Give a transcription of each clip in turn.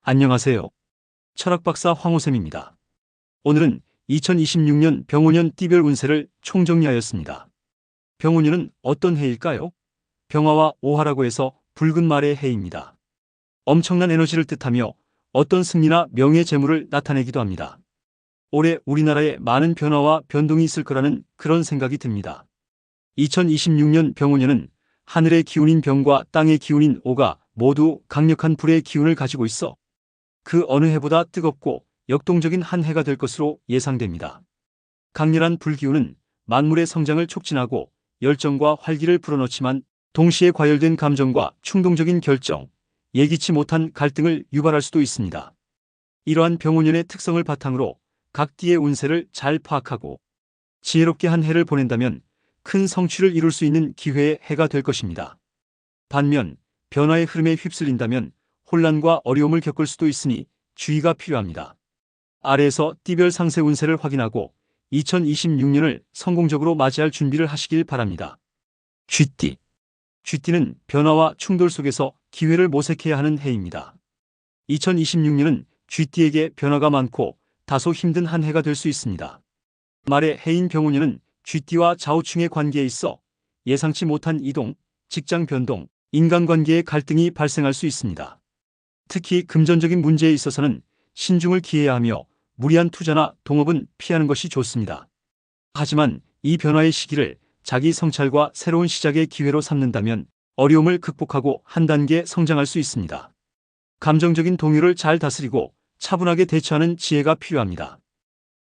안녕하세요. 철학박사 황호쌤입니다. 오늘은 2026년 병오년 띠별 운세를 총정리하였습니다. 병오년은 어떤 해일까요? 병화와 오화라고 해서 붉은 말의 해입니다. 엄청난 에너지를 뜻하며 어떤 승리나 명예 재물을 나타내기도 합니다. 올해 우리나라에 많은 변화와 변동이 있을 거라는 그런 생각이 듭니다. 2026년 병오년은 하늘의 기운인 병과 땅의 기운인 오가 모두 강력한 불의 기운을 가지고 있어 그 어느 해보다 뜨겁고 역동적인 한 해가 될 것으로 예상됩니다. 강렬한 불기운은 만물의 성장을 촉진하고 열정과 활기를 불어넣지만 동시에 과열된 감정과 충동적인 결정, 예기치 못한 갈등을 유발할 수도 있습니다. 이러한 병오년의 특성을 바탕으로 각 띠의 운세를 잘 파악하고 지혜롭게 한 해를 보낸다면 큰 성취를 이룰 수 있는 기회의 해가 될 것입니다. 반면 변화의 흐름에 휩쓸린다면 혼란과 어려움을 겪을 수도 있으니 주의가 필요합니다. 아래에서 띠별 상세 운세를 확인하고 2026년을 성공적으로 맞이할 준비를 하시길 바랍니다. 쥐띠. 쥐띠는 변화와 충돌 속에서 기회를 모색해야 하는 해입니다. 2026년은 쥐띠에게 변화가 많고 다소 힘든 한 해가 될 수 있습니다. 말의 해인 병오년은 쥐띠와 좌우충의 관계에 있어 예상치 못한 이동, 직장 변동, 인간관계의 갈등이 발생할 수 있습니다. 특히 금전적인 문제에 있어서는 신중을 기해야 하며 무리한 투자나 동업은 피하는 것이 좋습니다. 하지만 이 변화의 시기를 자기 성찰과 새로운 시작의 기회로 삼는다면 어려움을 극복하고 한 단계 성장할 수 있습니다. 감정적인 동요를 잘 다스리고 차분하게 대처하는 지혜가 필요합니다.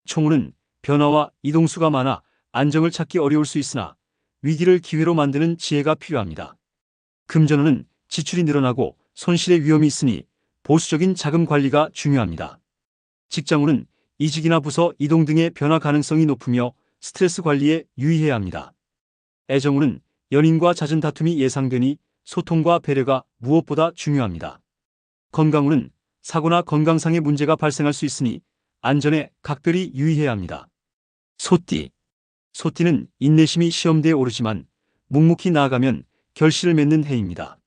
총운은 변화와 이동수가 많아 안정을 찾기 어려울 수 있으나 위기를 기회로 만드는 지혜가 필요합니다. 금전운은 지출이 늘어나고 손실의 위험이 있으니 보수적인 자금 관리가 중요합니다. 직장운은 이직이나 부서 이동 등의 변화 가능성이 높으며 스트레스 관리에 유의해야 합니다. 애정운은 연인과 잦은 다툼이 예상되니 소통과 배려가 무엇보다 중요합니다. 건강운은 사고나 건강상의 문제가 발생할 수 있으니 안전에 각별히 유의해야 합니다. 소띠. 소띠는 인내심이 시험대에 오르지만 묵묵히 나아가면 결실을 맺는 해입니다.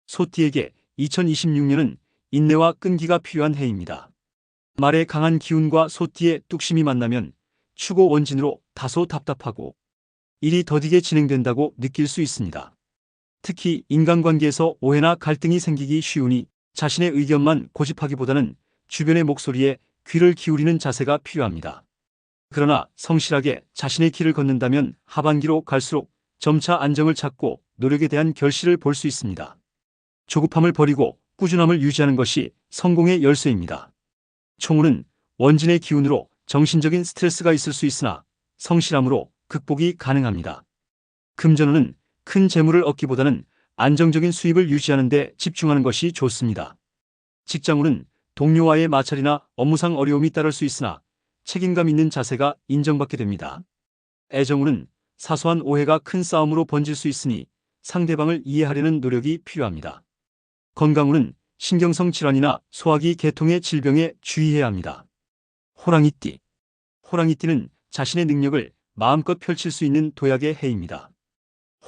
소띠에게 2026년은 인내와 끈기가 필요한 해입니다. 말의 강한 기운과 소띠의 뚝심이 만나면 추고 원진으로 다소 답답하고 일이 더디게 진행된다고 느낄 수 있습니다. 특히 인간관계에서 오해나 갈등이 생기기 쉬우니 자신의 의견만 고집하기보다는 주변의 목소리에 귀를 기울이는 자세가 필요합니다. 그러나 성실하게 자신의 길을 걷는다면 하반기로 갈수록 점차 안정을 찾고 노력에 대한 결실을 볼 수 있습니다. 조급함을 버리고 꾸준함을 유지하는 것이 성공의 열쇠입니다. 총운은 원진의 기운으로 정신적인 스트레스가 있을 수 있으나 성실함으로 극복이 가능합니다. 금전운은 큰 재물을 얻기보다는 안정적인 수입을 유지하는 데 집중하는 것이 좋습니다. 직장운은 동료와의 마찰이나 업무상 어려움이 따를 수 있으나 책임감 있는 자세가 인정받게 됩니다. 애정운은 사소한 오해가 큰 싸움으로 번질 수 있으니 상대방을 이해하려는 노력이 필요합니다. 건강운은 신경성 질환이나 소화기 계통의 질병에 주의해야 합니다. 호랑이띠. 호랑이띠는 자신의 능력을 마음껏 펼칠 수 있는 도약의 해입니다.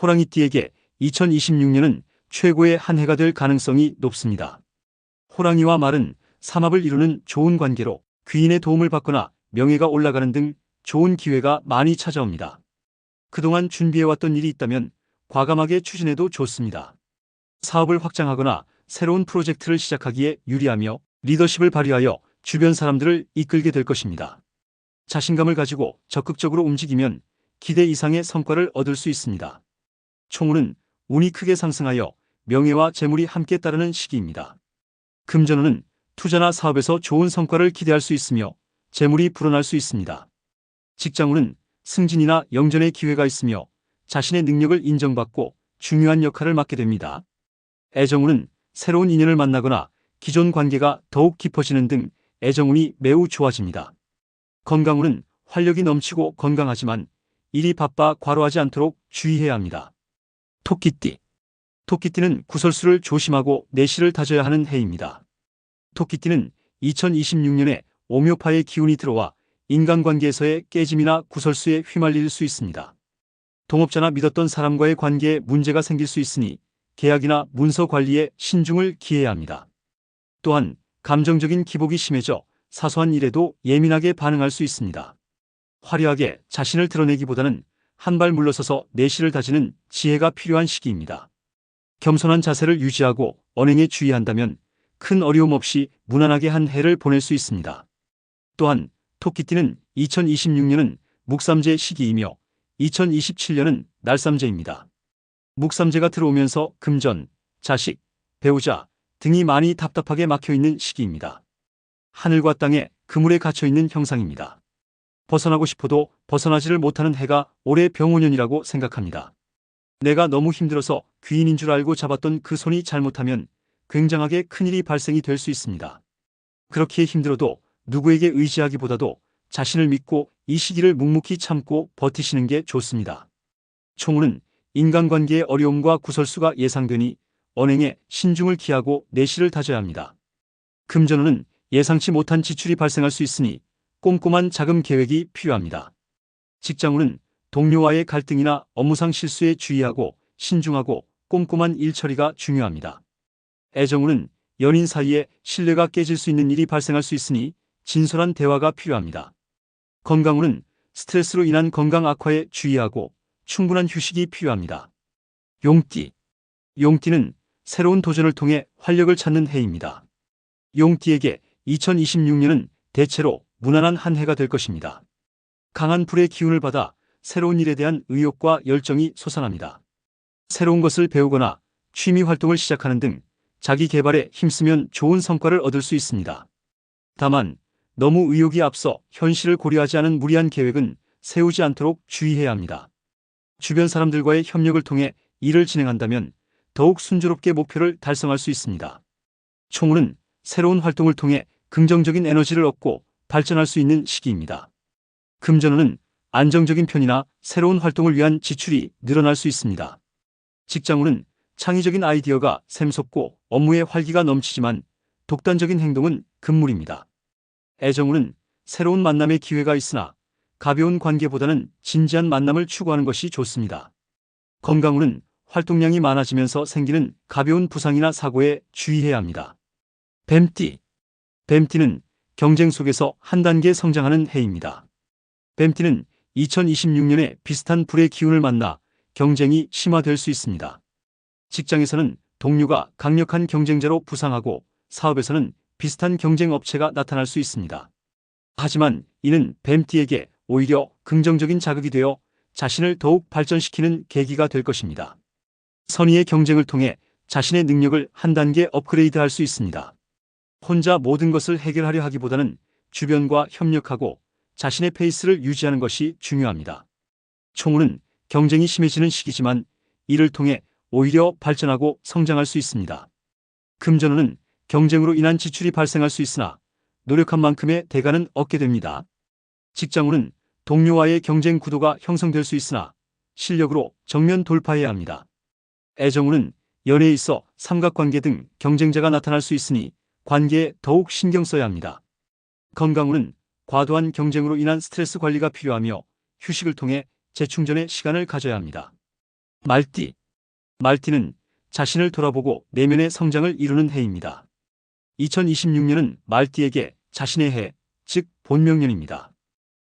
호랑이띠에게 2026년은 최고의 한 해가 될 가능성이 높습니다. 호랑이와 말은 삼합을 이루는 좋은 관계로 귀인의 도움을 받거나 명예가 올라가는 등 좋은 기회가 많이 찾아옵니다. 그동안 준비해왔던 일이 있다면 과감하게 추진해도 좋습니다. 사업을 확장하거나 새로운 프로젝트를 시작하기에 유리하며 리더십을 발휘하여 주변 사람들을 이끌게 될 것입니다. 자신감을 가지고 적극적으로 움직이면 기대 이상의 성과를 얻을 수 있습니다. 총운은 운이 크게 상승하여 명예와 재물이 함께 따르는 시기입니다. 금전운은 투자나 사업에서 좋은 성과를 기대할 수 있으며 재물이 불어날 수 있습니다. 직장운은 승진이나 영전의 기회가 있으며 자신의 능력을 인정받고 중요한 역할을 맡게 됩니다. 애정운은 새로운 인연을 만나거나 기존 관계가 더욱 깊어지는 등 애정운이 매우 좋아집니다. 건강운은 활력이 넘치고 건강하지만 일이 바빠 과로하지 않도록 주의해야 합니다. 토끼띠. 토끼띠는 구설수를 조심하고 내실을 다져야 하는 해입니다. 토끼띠는 2026년에 오묘파의 기운이 들어와 인간관계에서의 깨짐이나 구설수에 휘말릴 수 있습니다. 동업자나 믿었던 사람과의 관계에 문제가 생길 수 있으니 계약이나 문서 관리에 신중을 기해야 합니다. 또한 감정적인 기복이 심해져 사소한 일에도 예민하게 반응할 수 있습니다. 화려하게 자신을 드러내기보다는 한 발 물러서서 내실을 다지는 지혜가 필요한 시기입니다. 겸손한 자세를 유지하고 언행에 주의한다면 큰 어려움 없이 무난하게 한 해를 보낼 수 있습니다. 또한 토끼띠는 2026년은 묵삼재 시기이며 2027년은 날삼재입니다. 묵삼재가 들어오면서 금전, 자식, 배우자 등이 많이 답답하게 막혀있는 시기입니다. 하늘과 땅에 그물에 갇혀있는 형상입니다. 벗어나고 싶어도 벗어나지를 못하는 해가 올해 병오년이라고 생각합니다. 내가 너무 힘들어서 귀인인 줄 알고 잡았던 그 손이 잘못하면 굉장하게 큰일이 발생이 될 수 있습니다. 그렇게 힘들어도 누구에게 의지하기보다도 자신을 믿고 이 시기를 묵묵히 참고 버티시는 게 좋습니다. 총우는 인간관계의 어려움과 구설수가 예상되니 언행에 신중을 기하고 내실을 다져야 합니다. 금전운은 예상치 못한 지출이 발생할 수 있으니 꼼꼼한 자금 계획이 필요합니다. 직장운은 동료와의 갈등이나 업무상 실수에 주의하고 신중하고 꼼꼼한 일 처리가 중요합니다. 애정운은 연인 사이에 신뢰가 깨질 수 있는 일이 발생할 수 있으니 진솔한 대화가 필요합니다. 건강운은 스트레스로 인한 건강 악화에 주의하고 충분한 휴식이 필요합니다. 용띠. 용띠는 새로운 도전을 통해 활력을 찾는 해입니다. 용띠에게 2026년은 대체로 무난한 한 해가 될 것입니다. 강한 불의 기운을 받아 새로운 일에 대한 의욕과 열정이 솟아납니다. 새로운 것을 배우거나 취미 활동을 시작하는 등 자기 개발에 힘쓰면 좋은 성과를 얻을 수 있습니다. 다만 너무 의욕이 앞서 현실을 고려하지 않은 무리한 계획은 세우지 않도록 주의해야 합니다. 주변 사람들과의 협력을 통해 일을 진행한다면 더욱 순조롭게 목표를 달성할 수 있습니다. 총우는 새로운 활동을 통해 긍정적인 에너지를 얻고 발전할 수 있는 시기입니다. 금전운은 안정적인 편이나 새로운 활동을 위한 지출이 늘어날 수 있습니다. 직장운은 창의적인 아이디어가 샘솟고 업무에 활기가 넘치지만 독단적인 행동은 금물입니다. 애정운은 새로운 만남의 기회가 있으나 가벼운 관계보다는 진지한 만남을 추구하는 것이 좋습니다. 건강운은 활동량이 많아지면서 생기는 가벼운 부상이나 사고에 주의해야 합니다. 뱀띠. 뱀띠는 경쟁 속에서 한 단계 성장하는 해입니다. 뱀띠는 2026년에 비슷한 불의 기운을 만나 경쟁이 심화될 수 있습니다. 직장에서는 동료가 강력한 경쟁자로 부상하고 사업에서는 비슷한 경쟁 업체가 나타날 수 있습니다. 하지만 이는 뱀띠에게 오히려 긍정적인 자극이 되어 자신을 더욱 발전시키는 계기가 될 것입니다. 선의의 경쟁을 통해 자신의 능력을 한 단계 업그레이드할 수 있습니다. 혼자 모든 것을 해결하려 하기보다는 주변과 협력하고 자신의 페이스를 유지하는 것이 중요합니다. 총우는 경쟁이 심해지는 시기지만 이를 통해 오히려 발전하고 성장할 수 있습니다. 금전운은 경쟁으로 인한 지출이 발생할 수 있으나 노력한 만큼의 대가는 얻게 됩니다. 직장운은 동료와의 경쟁 구도가 형성될 수 있으나 실력으로 정면 돌파해야 합니다. 애정운은 연애에 있어 삼각관계 등 경쟁자가 나타날 수 있으니 관계에 더욱 신경 써야 합니다. 건강운은 과도한 경쟁으로 인한 스트레스 관리가 필요하며 휴식을 통해 재충전의 시간을 가져야 합니다. 말띠. 말띠는 자신을 돌아보고 내면의 성장을 이루는 해입니다. 2026년은 말띠에게 자신의 해, 즉 본명년입니다.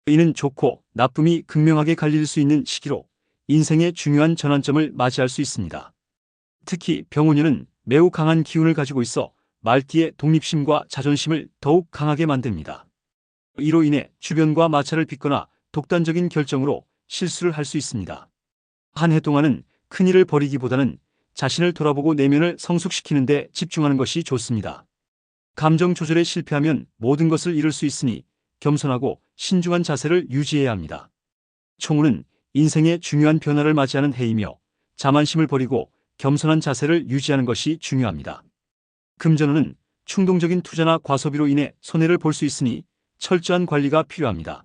이는 좋고 나쁨이 극명하게 갈릴 수 있는 시기로 인생의 중요한 전환점을 맞이할 수 있습니다. 특히 병오년은 매우 강한 기운을 가지고 있어 말띠의 독립심과 자존심을 더욱 강하게 만듭니다. 이로 인해 주변과 마찰을 빚거나 독단적인 결정으로 실수를 할 수 있습니다. 한 해 동안은 큰일을 벌이기보다는 자신을 돌아보고 내면을 성숙시키는 데 집중하는 것이 좋습니다. 감정 조절에 실패하면 모든 것을 잃을 수 있으니 겸손하고 신중한 자세를 유지해야 합니다. 총우는 인생의 중요한 변화를 맞이하는 해이며 자만심을 버리고 겸손한 자세를 유지하는 것이 중요합니다. 금전운은 충동적인 투자나 과소비로 인해 손해를 볼 수 있으니 철저한 관리가 필요합니다.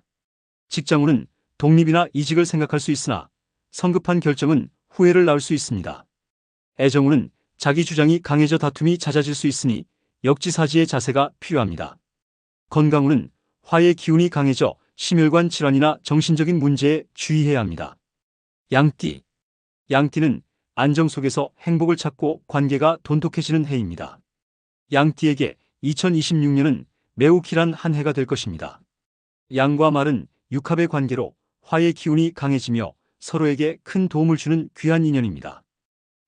직장운은 독립이나 이직을 생각할 수 있으나 성급한 결정은 후회를 낳을 수 있습니다. 애정운은 자기 주장이 강해져 다툼이 잦아질 수 있으니 역지사지의 자세가 필요합니다. 건강운은 화의 기운이 강해져 심혈관 질환이나 정신적인 문제에 주의해야 합니다. 양띠. 양띠는 안정 속에서 행복을 찾고 관계가 돈독해지는 해입니다. 양띠에게 2026년은 매우 길한 한 해가 될 것입니다. 양과 말은 육합의 관계로 화의 기운이 강해지며 서로에게 큰 도움을 주는 귀한 인연입니다.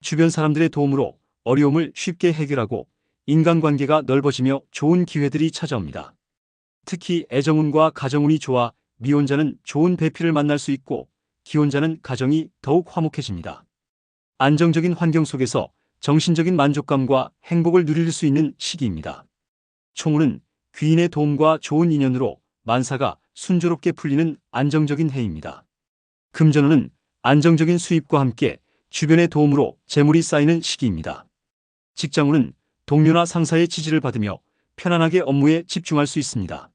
주변 사람들의 도움으로 어려움을 쉽게 해결하고 인간관계가 넓어지며 좋은 기회들이 찾아옵니다. 특히 애정운과 가정운이 좋아 미혼자는 좋은 배필을 만날 수 있고 기혼자는 가정이 더욱 화목해집니다. 안정적인 환경 속에서 정신적인 만족감과 행복을 누릴 수 있는 시기입니다. 총운은 귀인의 도움과 좋은 인연으로 만사가 순조롭게 풀리는 안정적인 해입니다. 금전운은 안정적인 수입과 함께 주변의 도움으로 재물이 쌓이는 시기입니다. 직장운은 동료나 상사의 지지를 받으며 편안하게 업무에 집중할 수 있습니다.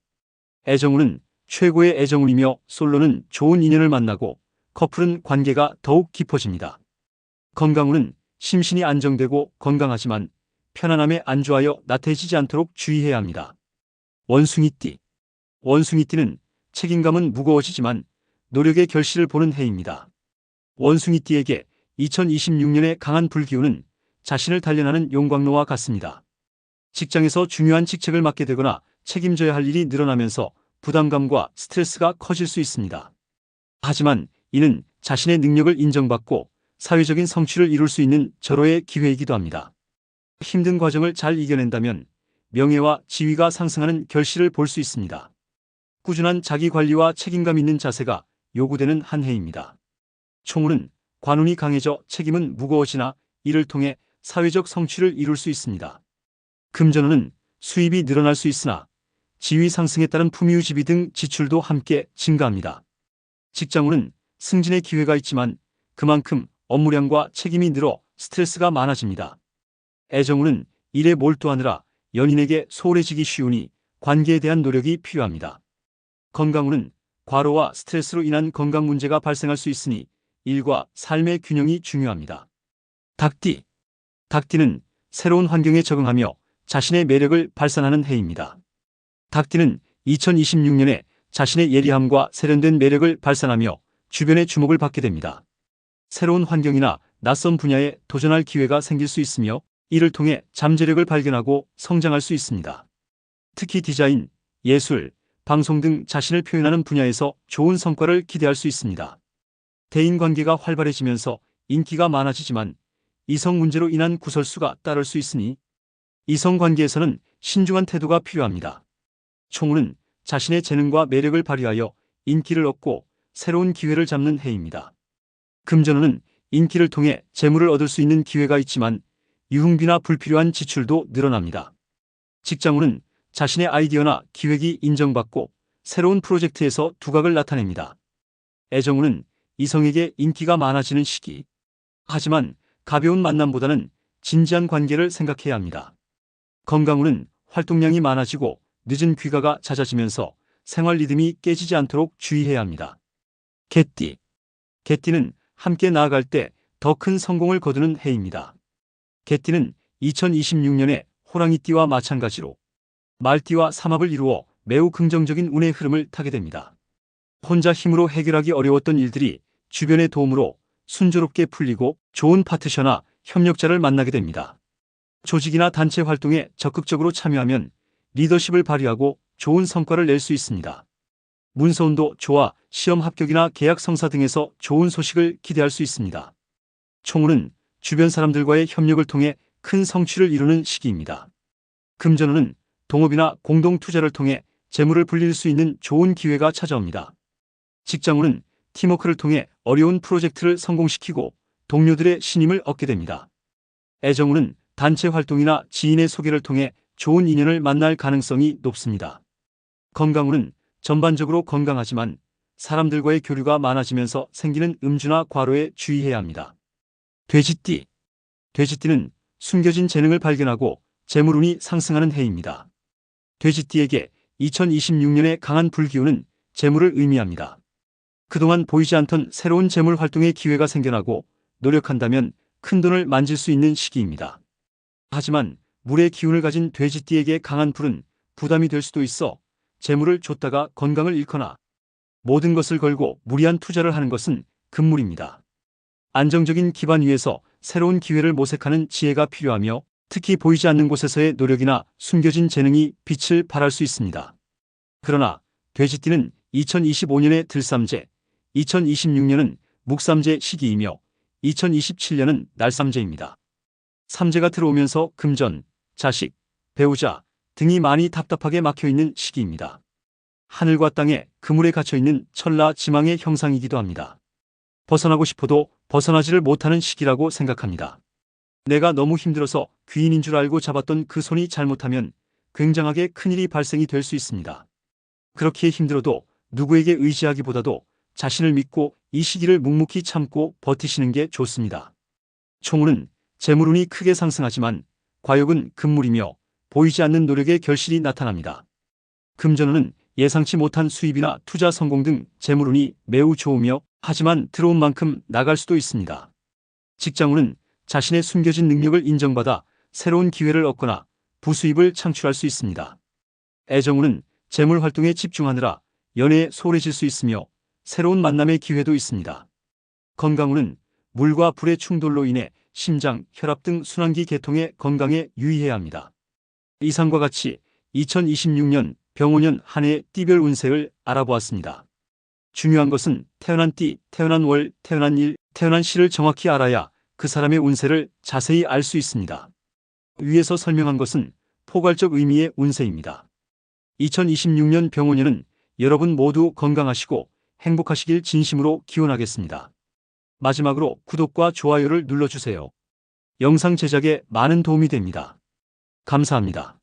애정운은 최고의 애정운이며 솔로는 좋은 인연을 만나고 커플은 관계가 더욱 깊어집니다. 건강운은 심신이 안정되고 건강하지만 편안함에 안주하여 나태해지지 않도록 주의해야 합니다. 원숭이띠. 원숭이띠는 책임감은 무거워지지만 노력의 결실을 보는 해입니다. 원숭이띠에게 2026년의 강한 불기운은 자신을 단련하는 용광로와 같습니다. 직장에서 중요한 직책을 맡게 되거나 책임져야 할 일이 늘어나면서 부담감과 스트레스가 커질 수 있습니다. 하지만 이는 자신의 능력을 인정받고 사회적인 성취를 이룰 수 있는 절호의 기회이기도 합니다. 힘든 과정을 잘 이겨낸다면 명예와 지위가 상승하는 결실을 볼 수 있습니다. 꾸준한 자기관리와 책임감 있는 자세가 요구되는 한 해입니다. 총운은 관운이 강해져 책임은 무거워지나 이를 통해 사회적 성취를 이룰 수 있습니다. 금전운은 수입이 늘어날 수 있으나 지위 상승에 따른 품위유지비 등 지출도 함께 증가합니다. 직장운은 승진의 기회가 있지만 그만큼 업무량과 책임이 늘어 스트레스가 많아집니다. 애정운은 일에 몰두하느라 연인에게 소홀해지기 쉬우니 관계에 대한 노력이 필요합니다. 건강운은 과로와 스트레스로 인한 건강 문제가 발생할 수 있으니 일과 삶의 균형이 중요합니다. 닭띠. 닭띠는 새로운 환경에 적응하며 자신의 매력을 발산하는 해입니다. 닭띠는 2026년에 자신의 예리함과 세련된 매력을 발산하며 주변의 주목을 받게 됩니다. 새로운 환경이나 낯선 분야에 도전할 기회가 생길 수 있으며 이를 통해 잠재력을 발견하고 성장할 수 있습니다. 특히 디자인, 예술, 방송 등 자신을 표현하는 분야에서 좋은 성과를 기대할 수 있습니다. 대인관계가 활발해지면서 인기가 많아지지만 이성 문제로 인한 구설수가 따를 수 있으니 이성관계에서는 신중한 태도가 필요합니다. 총운은 자신의 재능과 매력을 발휘하여 인기를 얻고 새로운 기회를 잡는 해입니다. 금전운은 인기를 통해 재물을 얻을 수 있는 기회가 있지만 유흥비나 불필요한 지출도 늘어납니다. 직장운은 자신의 아이디어나 기획이 인정받고 새로운 프로젝트에서 두각을 나타냅니다. 애정운은 이성에게 인기가 많아지는 시기. 하지만 가벼운 만남보다는 진지한 관계를 생각해야 합니다. 건강운은 활동량이 많아지고 늦은 귀가가 잦아지면서 생활 리듬이 깨지지 않도록 주의해야 합니다. 개띠. 개띠는 함께 나아갈 때 더 큰 성공을 거두는 해입니다. 개띠는 2026년에 호랑이띠와 마찬가지로 말띠와 삼합을 이루어 매우 긍정적인 운의 흐름을 타게 됩니다. 혼자 힘으로 해결하기 어려웠던 일들이 주변의 도움으로 순조롭게 풀리고 좋은 파트너나 협력자를 만나게 됩니다. 조직이나 단체 활동에 적극적으로 참여하면 리더십을 발휘하고 좋은 성과를 낼 수 있습니다. 문서운도 좋아 시험 합격이나 계약 성사 등에서 좋은 소식을 기대할 수 있습니다. 총운은 주변 사람들과의 협력을 통해 큰 성취를 이루는 시기입니다. 금전운은 동업이나 공동 투자를 통해 재물을 불릴 수 있는 좋은 기회가 찾아옵니다. 직장운은 팀워크를 통해 어려운 프로젝트를 성공시키고 동료들의 신임을 얻게 됩니다. 애정운은 단체 활동이나 지인의 소개를 통해 좋은 인연을 만날 가능성이 높습니다. 건강운은 전반적으로 건강하지만 사람들과의 교류가 많아지면서 생기는 음주나 과로에 주의해야 합니다. 돼지띠. 돼지띠는 숨겨진 재능을 발견하고 재물운이 상승하는 해입니다. 돼지띠에게 2026년의 강한 불기운은 재물을 의미합니다. 그동안 보이지 않던 새로운 재물 활동의 기회가 생겨나고 노력한다면 큰돈을 만질 수 있는 시기입니다. 하지만 물의 기운을 가진 돼지띠에게 강한 불은 부담이 될 수도 있어 재물을 줬다가 건강을 잃거나 모든 것을 걸고 무리한 투자를 하는 것은 금물입니다. 안정적인 기반 위에서 새로운 기회를 모색하는 지혜가 필요하며 특히 보이지 않는 곳에서의 노력이나 숨겨진 재능이 빛을 발할 수 있습니다. 그러나 돼지띠는 2025년에 들삼재, 2026년은 묵삼재 시기이며 2027년은 날삼재입니다. 삼재가 들어오면서 금전, 자식, 배우자 등이 많이 답답하게 막혀있는 시기입니다. 하늘과 땅에 그물에 갇혀있는 천라지망의 형상이기도 합니다. 벗어나고 싶어도 벗어나지를 못하는 시기라고 생각합니다. 내가 너무 힘들어서 귀인인 줄 알고 잡았던 그 손이 잘못하면 굉장하게 큰일이 발생이 될 수 있습니다. 그렇게 힘들어도 누구에게 의지하기보다도 자신을 믿고 이 시기를 묵묵히 참고 버티시는 게 좋습니다. 총운은 재물운이 크게 상승하지만 과욕은 금물이며 보이지 않는 노력의 결실이 나타납니다. 금전운은 예상치 못한 수입이나 투자 성공 등 재물운이 매우 좋으며 하지만 들어온 만큼 나갈 수도 있습니다. 직장운은 자신의 숨겨진 능력을 인정받아 새로운 기회를 얻거나 부수입을 창출할 수 있습니다. 애정운은 재물 활동에 집중하느라 연애에 소홀해질 수 있으며 새로운 만남의 기회도 있습니다. 건강운은 물과 불의 충돌로 인해 심장, 혈압 등 순환기 계통의 건강에 유의해야 합니다. 이상과 같이 2026년 병오년 한 해의 띠별 운세를 알아보았습니다. 중요한 것은 태어난 띠, 태어난 월, 태어난 일, 태어난 시를 정확히 알아야 그 사람의 운세를 자세히 알 수 있습니다. 위에서 설명한 것은 포괄적 의미의 운세입니다. 2026년 병오년은 여러분 모두 건강하시고 행복하시길 진심으로 기원하겠습니다. 마지막으로 구독과 좋아요를 눌러주세요. 영상 제작에 많은 도움이 됩니다. 감사합니다.